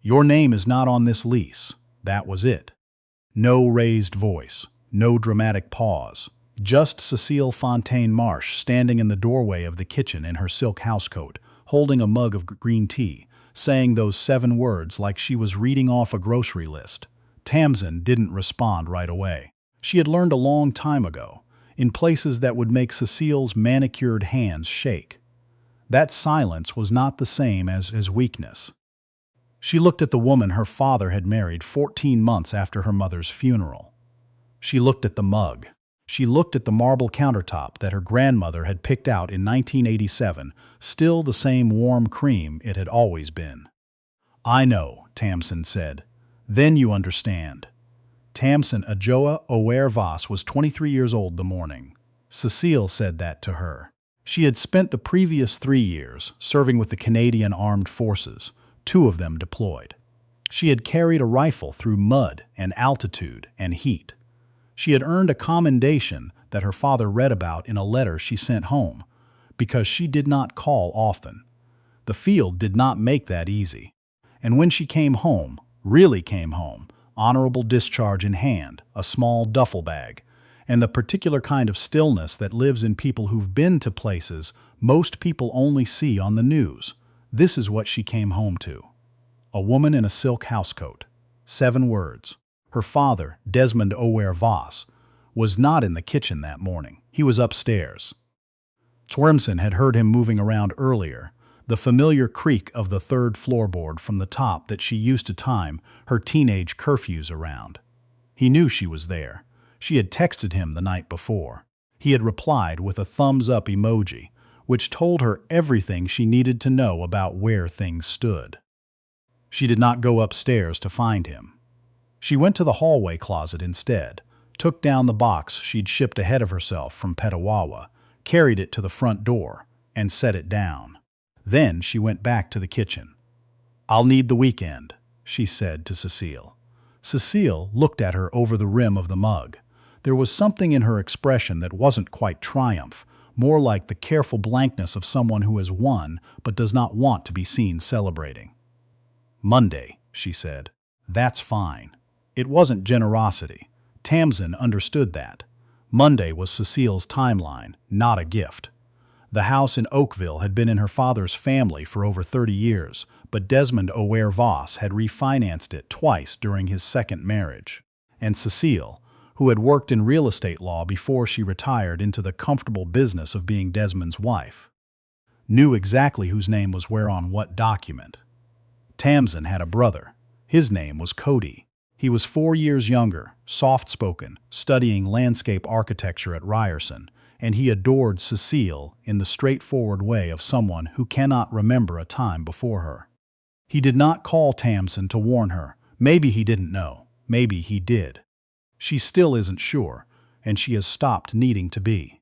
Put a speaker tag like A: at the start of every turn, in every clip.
A: "Your name is not on this lease." That was it. No raised voice, no dramatic pause. Just Cecile Fontaine Marsh standing in the doorway of the kitchen in her silk housecoat, holding a mug of green tea, saying those 7 words like she was reading off a grocery list. Tamsin didn't respond right away. She had learned a long time ago, in places that would make Cecile's manicured hands shake. That silence was not the same as weakness. She looked at the woman her father had married 14 months after her mother's funeral. She looked at the mug. She looked at the marble countertop that her grandmother had picked out in 1987, still the same warm cream it had always been. "I know," Tamsin said. "Then you understand." Tamsin Adjoa Ower Voss was 23 years old the morning. Cecile said that to her. She had spent the previous 3 years serving with the Canadian Armed Forces, 2 of them deployed. She had carried a rifle through mud and altitude and heat. She had earned a commendation that her father read about in a letter she sent home, because she did not call often. The field did not make that easy. And when she came home, really came home, honorable discharge in hand, a small duffel bag, and the particular kind of stillness that lives in people who've been to places most people only see on the news. This is what she came home to. A woman in a silk housecoat. 7 words. Her father, Desmond Ower Voss, was not in the kitchen that morning. He was upstairs. Tamsin had heard him moving around earlier, the familiar creak of the 3rd floorboard from the top that she used to time her teenage curfews around. He knew she was there. She had texted him the night before. He had replied with a thumbs-up emoji, which told her everything she needed to know about where things stood. She did not go upstairs to find him. She went to the hallway closet instead, took down the box she'd shipped ahead of herself from Petawawa, carried it to the front door, and set it down. Then she went back to the kitchen. "I'll need the weekend," she said to Cecile. Cecile looked at her over the rim of the mug. There was something in her expression that wasn't quite triumph, more like the careful blankness of someone who has won but does not want to be seen celebrating. "Monday," she said. "That's fine." It wasn't generosity. Tamsin understood that. Monday was Cecile's timeline, not a gift. The house in Oakville had been in her father's family for over 30 years, but Desmond Ower Voss had refinanced it twice during his 2nd marriage. And Cecile, who had worked in real estate law before she retired into the comfortable business of being Desmond's wife, knew exactly whose name was where on what document. Tamsin had a brother. His name was Cody. He was 4 years younger, soft-spoken, studying landscape architecture at Ryerson, and he adored Cecile in the straightforward way of someone who cannot remember a time before her. He did not call Tamsin to warn her. Maybe he didn't know. Maybe he did. She still isn't sure, and she has stopped needing to be.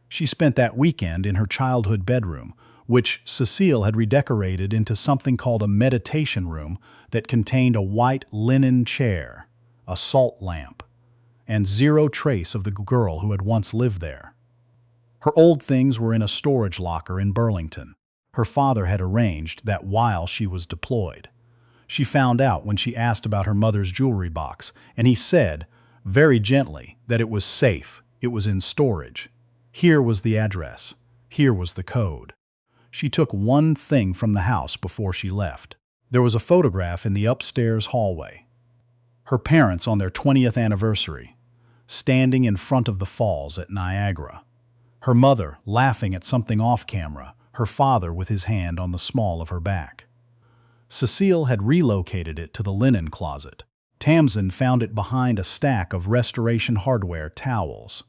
A: She spent that weekend in her childhood bedroom, which Cecile had redecorated into something called a meditation room that contained a white linen chair, a salt lamp, and zero trace of the girl who had once lived there. Her old things were in a storage locker in Burlington. Her father had arranged that while she was deployed. She found out when she asked about her mother's jewelry box, and he said, very gently, that it was safe, it was in storage. Here was the address. Here was the code. She took one thing from the house before she left. There was a photograph in the upstairs hallway. Her parents on their 20th anniversary, standing in front of the falls at Niagara. Her mother laughing at something off camera, her father with his hand on the small of her back. Cecile had relocated it to the linen closet. Tamsin found it behind a stack of restoration hardware towels.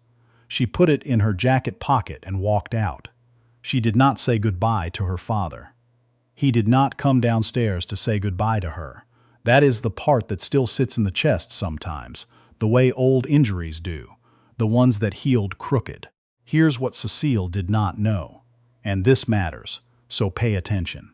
A: She put it in her jacket pocket and walked out. She did not say goodbye to her father. He did not come downstairs to say goodbye to her. That is the part that still sits in the chest sometimes, the way old injuries do, the ones that healed crooked. Here's what Cecile did not know, and this matters, so pay attention.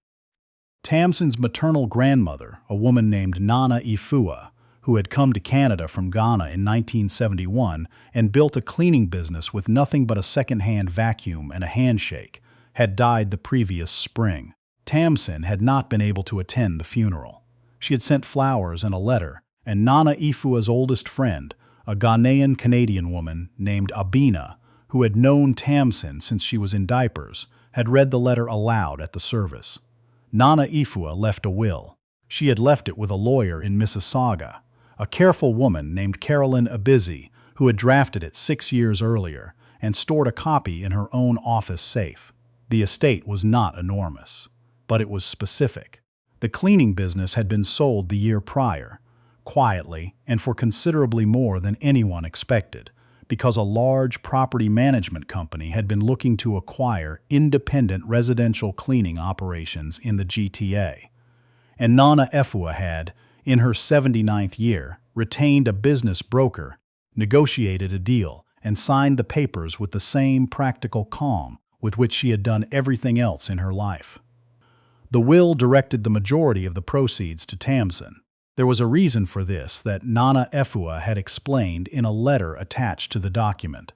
A: Tamsin's maternal grandmother, a woman named Nana Ifua, who had come to Canada from Ghana in 1971 and built a cleaning business with nothing but a second-hand vacuum and a handshake, had died the previous spring. Tamsin had not been able to attend the funeral. She had sent flowers and a letter, and Nana Ifua's oldest friend, a Ghanaian Canadian woman named Abina, who had known Tamsin since she was in diapers, had read the letter aloud at the service. Nana Ifua left a will. She had left it with a lawyer in Mississauga, a careful woman named Carolyn Abizi, who had drafted it 6 years earlier and stored a copy in her own office safe. The estate was not enormous, but it was specific. The cleaning business had been sold the year prior, quietly and for considerably more than anyone expected, because a large property management company had been looking to acquire independent residential cleaning operations in the GTA. And Nana Efua had, in her 79th year, retained a business broker, negotiated a deal, and signed the papers with the same practical calm with which she had done everything else in her life. The will directed the majority of the proceeds to Tamsin. There was a reason for this that Nana Efua had explained in a letter attached to the document,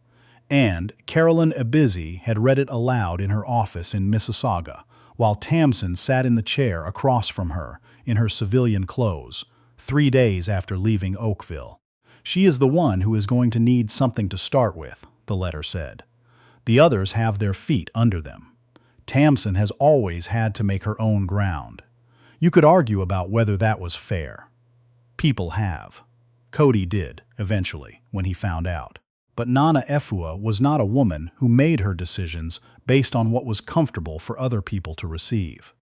A: and Carolyn Abizi had read it aloud in her office in Mississauga, while Tamsin sat in the chair across from her in her civilian clothes, 3 days after leaving Oakville. "She is the one who is going to need something to start with," the letter said. "The others have their feet under them. Tamsin has always had to make her own ground. You could argue about whether that was fair. People have. Cody did, eventually, when he found out. But Nana Efua was not a woman who made her decisions based on what was comfortable for other people to receive."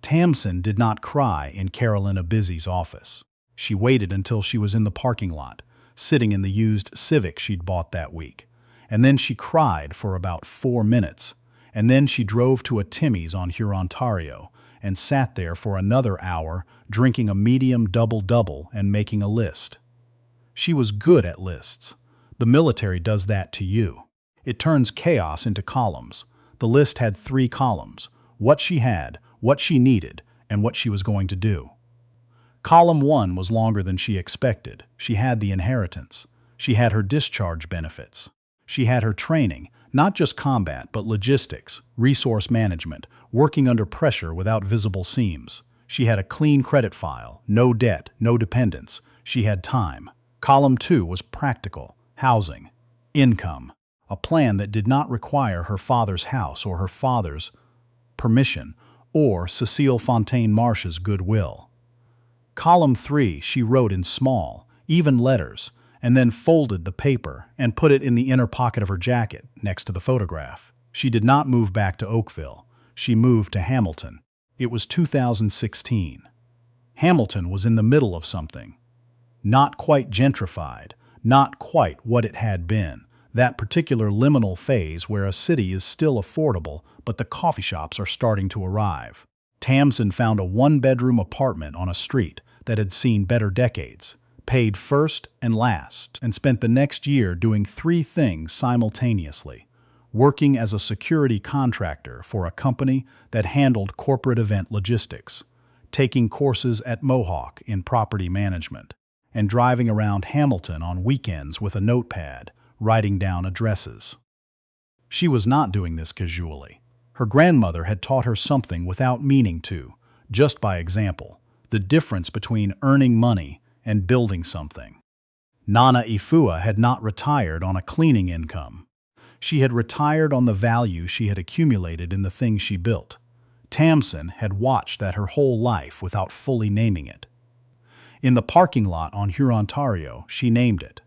A: Tamsin did not cry in Carolyn Abizi's office. She waited until she was in the parking lot, sitting in the used Civic she'd bought that week. And then she cried for about 4 minutes. And then she drove to a Timmy's on Hurontario and sat there for another hour drinking a medium double-double and making a list. She was good at lists. The military does that to you. It turns chaos into columns. The list had 3 columns: what she had, what she needed, and what she was going to do. Column 1 was longer than she expected. She had the inheritance. She had her discharge benefits. She had her training, not just combat, but logistics, resource management, working under pressure without visible seams. She had a clean credit file, no debt, no dependents. She had time. Column 2 was practical, housing, income, a plan that did not require her father's house or her father's permission or Cecile Fontaine Marsh's goodwill. Column 3 she wrote in small, even letters, and then folded the paper and put it in the inner pocket of her jacket next to the photograph. She did not move back to Oakville. She moved to Hamilton. It was 2016. Hamilton was in the middle of something. Not quite gentrified, not quite what it had been, that particular liminal phase where a city is still affordable, but the coffee shops are starting to arrive. Tamsin found a 1-bedroom apartment on a street that had seen better decades, paid first and last, and spent the next year doing 3 things simultaneously: working as a security contractor for a company that handled corporate event logistics, taking courses at Mohawk in property management, and driving around Hamilton on weekends with a notepad, writing down addresses. She was not doing this casually. Her grandmother had taught her something without meaning to, just by example, the difference between earning money and building something. Nana Ifua had not retired on a cleaning income. She had retired on the value she had accumulated in the things she built. Tamsin had watched that her whole life without fully naming it. In the parking lot on Hurontario, she named it.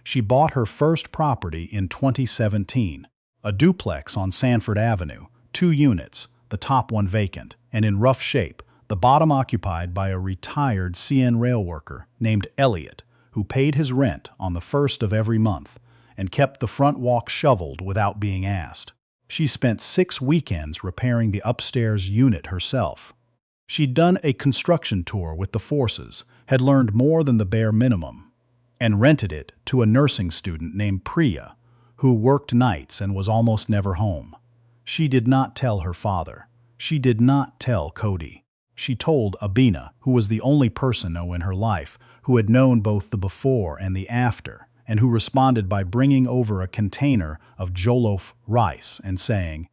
A: She bought her first property in 2017, a duplex on Sanford Avenue, 2 units, the top one vacant, and in rough shape, the bottom occupied by a retired CN rail worker named Elliot, who paid his rent on the 1st of every month and kept the front walk shoveled without being asked. She spent 6 weekends repairing the upstairs unit herself. She'd done a construction tour with the forces, had learned more than the bare minimum, and rented it to a nursing student named Priya, who worked nights and was almost never home. She did not tell her father. She did not tell Cody. She told Abina, who was the only person in her life who had known both the before and the after, and who responded by bringing over a container of jollof rice and saying,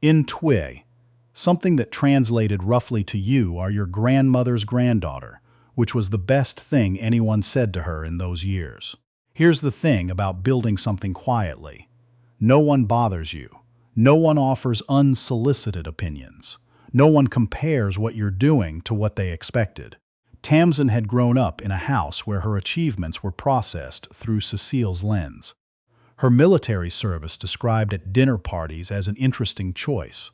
A: "In Twe," something that translated roughly to "You are your grandmother's granddaughter. which was the best thing anyone said to her in those years. Here's the thing about building something quietly. No one bothers you. No one offers unsolicited opinions. No one compares what you're doing to what they expected. Tamsin had grown up in a house where her achievements were processed through Cecile's lens. Her military service described at dinner parties as an interesting choice.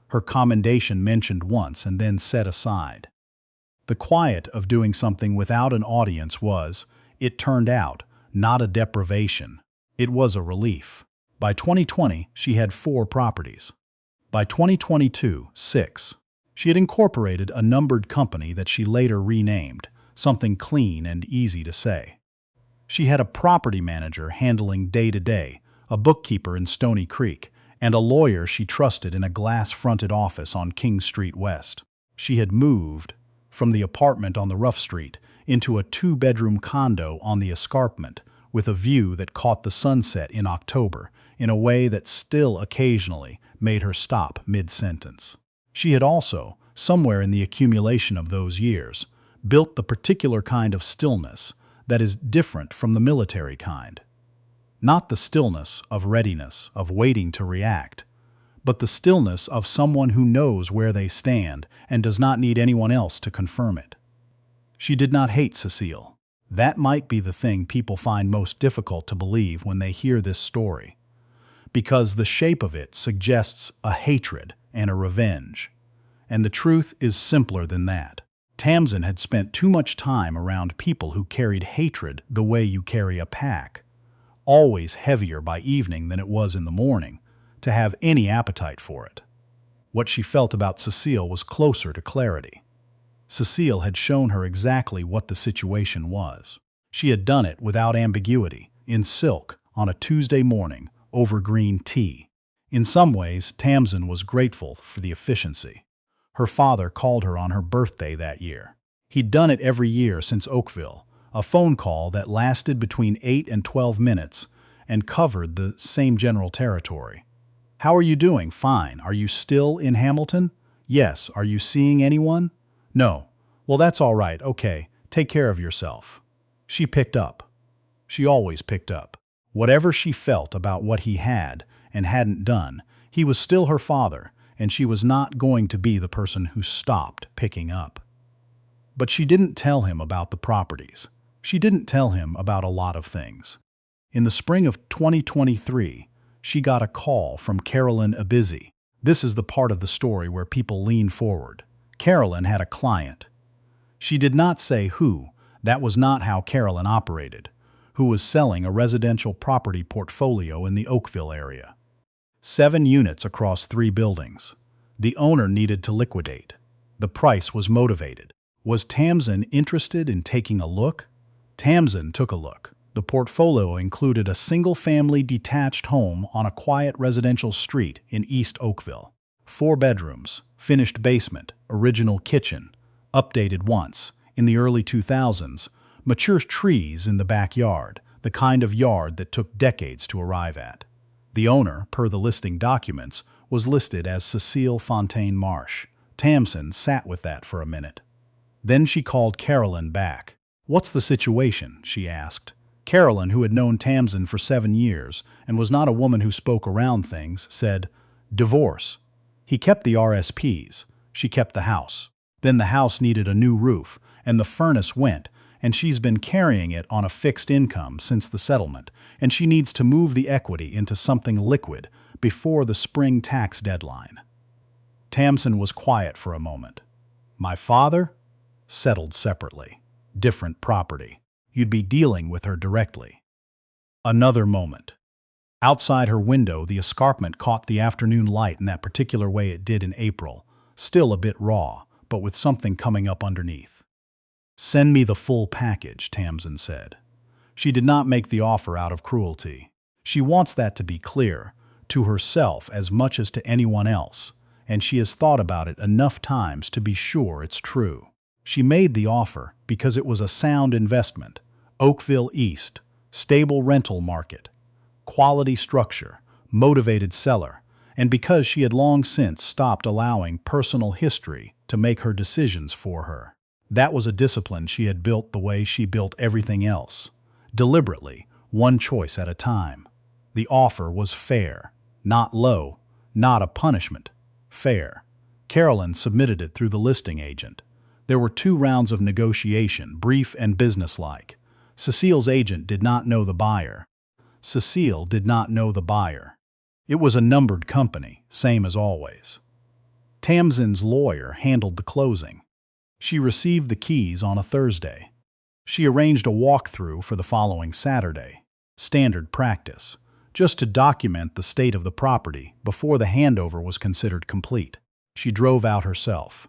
A: Her commendation mentioned once and then set aside. The quiet of doing something without an audience was, it turned out, not a deprivation. It was a relief. By 2020, she had 4 properties. By 2022, 6. She had incorporated a numbered company that she later renamed, something clean and easy to say. She had a property manager handling day-to-day, a bookkeeper in Stony Creek, and a lawyer she trusted in a glass-fronted office on King Street West. She had moved from the apartment on the rough street into a 2-bedroom condo on the escarpment with a view that caught the sunset in October in a way that still occasionally made her stop mid-sentence. She had also, somewhere in the accumulation of those years, built the particular kind of stillness that is different from the military kind. Not the stillness of readiness, of waiting to react, but the stillness of someone who knows where they stand and does not need anyone else to confirm it. She did not hate Cecile. That might be the thing people find most difficult to believe when they hear this story, because the shape of it suggests a hatred and a revenge. And the truth is simpler than that. Tamsin had spent too much time around people who carried hatred the way you carry a pack, always heavier by evening than it was in the morning, to have any appetite for it. What she felt about Cecile was closer to clarity. Cecile had shown her exactly what the situation was. She had done it without ambiguity, in silk, on a Tuesday morning, over green tea. In some ways, Tamsin was grateful for the efficiency. Her father called her on her birthday that year. He'd done it every year since Oakville, a phone call that lasted between 8 and 12 minutes and covered the same general territory. "How are you doing?" "Fine." "Are you still in Hamilton?" "Yes." "Are you seeing anyone?" "No." "Well, that's all right. Okay. Take care of yourself." She picked up. She always picked up. Whatever she felt about what he had and hadn't done, he was still her father, and she was not going to be the person who stopped picking up. But she didn't tell him about the properties. She didn't tell him about a lot of things. In the spring of 2023, she got a call from Carolyn Abizzi. This is the part of the story where people lean forward. Carolyn had a client. She did not say who. That was not how Carolyn operated. Who was selling a residential property portfolio in the Oakville area. 7 units across 3 buildings. The owner needed to liquidate. The price was motivated. Was Tamsin interested in taking a look? Tamsin took a look. The portfolio included a single-family detached home on a quiet residential street in East Oakville. 4 bedrooms, finished basement, original kitchen, updated once, in the early 2000s, mature trees in the backyard, the kind of yard that took decades to arrive at. The owner, per the listing documents, was listed as Cecile Fontaine Marsh. Tamsin sat with that for a minute. Then she called Carolyn back. "What's the situation?" she asked. Carolyn, who had known Tamsin for 7 years and was not a woman who spoke around things, said, "Divorce." He kept the RSPs. She kept the house. Then the house needed a new roof, and the furnace went, and she's been carrying it on a fixed income since the settlement, and she needs to move the equity into something liquid before the spring tax deadline. Tamsin was quiet for a moment. "My father?" "Settled separately. Different property. You'd be dealing with her directly." Another moment. Outside her window, the escarpment caught the afternoon light in that particular way it did in April, still a bit raw, but with something coming up underneath. "Send me the full package," Tamsin said. She did not make the offer out of cruelty. She wants that to be clear, to herself as much as to anyone else, and she has thought about it enough times to be sure it's true. She made the offer because it was a sound investment. Oakville East, stable rental market, quality structure, motivated seller, and because she had long since stopped allowing personal history to make her decisions for her. That was a discipline she had built the way she built everything else. Deliberately, one choice at a time. The offer was fair, not low, not a punishment. Fair. Carolyn submitted it through the listing agent. There were 2 rounds of negotiation, brief and businesslike. Cecile's agent did not know the buyer. Cecile did not know the buyer. It was a numbered company, same as always. Tamsin's lawyer handled the closing. She received the keys on a Thursday. She arranged a walkthrough for the following Saturday. Standard practice, just to document the state of the property before the handover was considered complete. She drove out herself.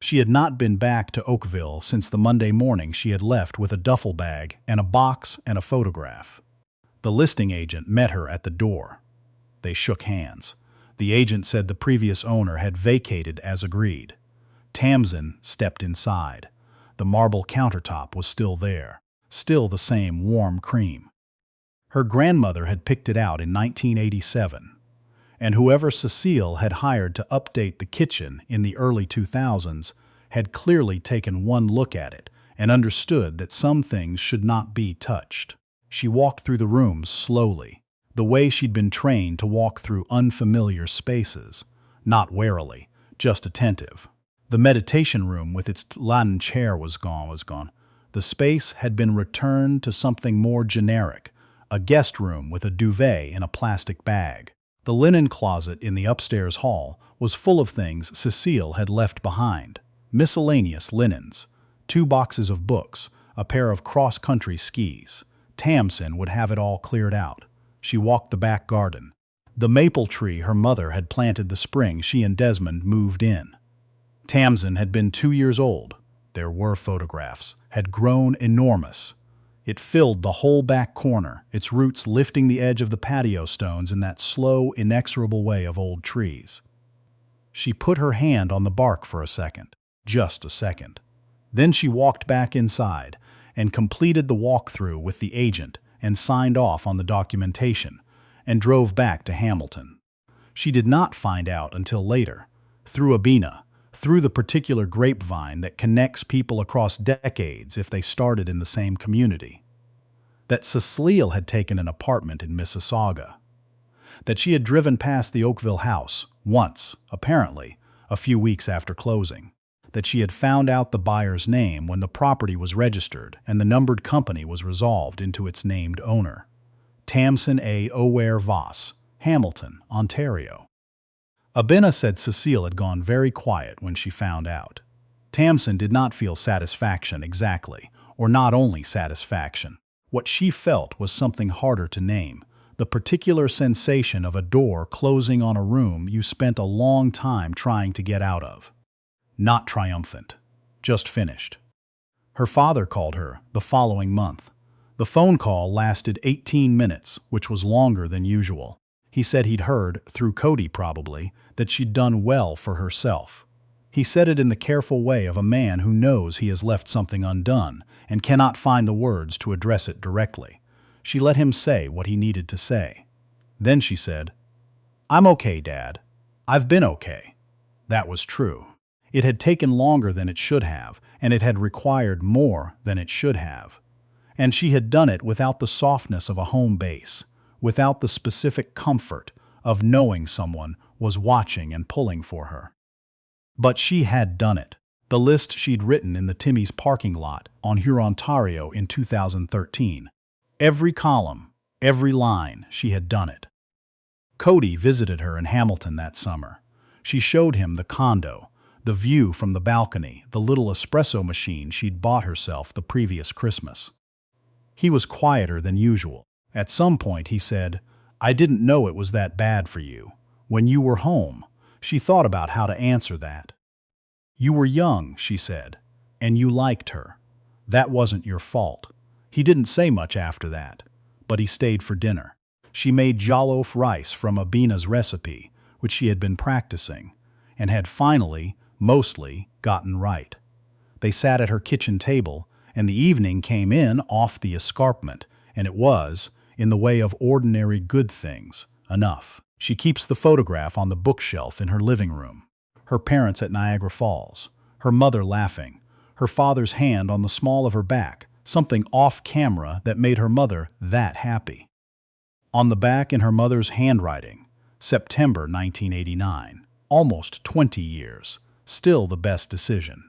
A: She had not been back to Oakville since the Monday morning she had left with a duffel bag and a box and a photograph. The listing agent met her at the door. They shook hands. The agent said the previous owner had vacated as agreed. Tamsin stepped inside. The marble countertop was still there, still the same warm cream. Her grandmother had picked it out in 1987, and whoever Cecile had hired to update the kitchen in the early 2000s had clearly taken one look at it and understood that some things should not be touched. She walked through the rooms slowly, the way she'd been trained to walk through unfamiliar spaces, not warily, just attentive. The meditation room with its Latin chair was gone. The space had been returned to something more generic, a guest room with a duvet in a plastic bag. The linen closet in the upstairs hall was full of things Cecile had left behind. Miscellaneous linens, 2 boxes of books, a pair of cross-country skis. Tamsin would have it all cleared out. She walked the back garden. The maple tree her mother had planted the spring she and Desmond moved in. Tamsin had been 2 years old. There were photographs, had grown enormous. It filled the whole back corner, its roots lifting the edge of the patio stones in that slow, inexorable way of old trees. She put her hand on the bark for a second, just a second. Then she walked back inside and completed the walkthrough with the agent and signed off on the documentation and drove back to Hamilton. She did not find out until later, through Abina, through the particular grapevine that connects people across decades if they started in the same community, that Cecile had taken an apartment in Mississauga, that she had driven past the Oakville house once, apparently, a few weeks after closing, that she had found out the buyer's name when the property was registered and the numbered company was resolved into its named owner, Tamsin A. O'Ware Voss, Hamilton, Ontario. Abina said Cecile had gone very quiet when she found out. Tamsin did not feel satisfaction exactly, or not only satisfaction. What she felt was something harder to name, the particular sensation of a door closing on a room you spent a long time trying to get out of. Not triumphant, just finished. Her father called her the following month. The phone call lasted 18 minutes, which was longer than usual. He said he'd heard, through Cody probably, that she'd done well for herself. He said it in the careful way of a man who knows he has left something undone and cannot find the words to address it directly. She let him say what he needed to say. Then she said, "I'm okay, Dad. I've been okay." That was true. It had taken longer than it should have, and it had required more than it should have. And she had done it without the softness of a home base, without the specific comfort of knowing someone was watching and pulling for her. But she had done it. The list she'd written in the Timmy's parking lot on Hurontario in 2013. Every column, every line, she had done it. Cody visited her in Hamilton that summer. She showed him the condo, the view from the balcony, the little espresso machine she'd bought herself the previous Christmas. He was quieter than usual. At some point he said, "I didn't know it was that bad for you. When you were home." She thought about how to answer that. "You were young," she said, "and you liked her. That wasn't your fault." He didn't say much after that, but he stayed for dinner. She made jollof rice from Abina's recipe, which she had been practicing, and had finally, mostly, gotten right. They sat at her kitchen table, and the evening came in off the escarpment, and it was, in the way of ordinary good things, enough. She keeps the photograph on the bookshelf in her living room. Her parents at Niagara Falls, her mother laughing, her father's hand on the small of her back, something off camera that made her mother that happy. On the back in her mother's handwriting, September 1989, almost 20 years, still the best decision.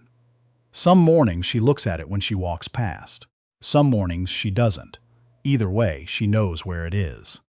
A: Some mornings she looks at it when she walks past. Some mornings she doesn't. Either way, she knows where it is.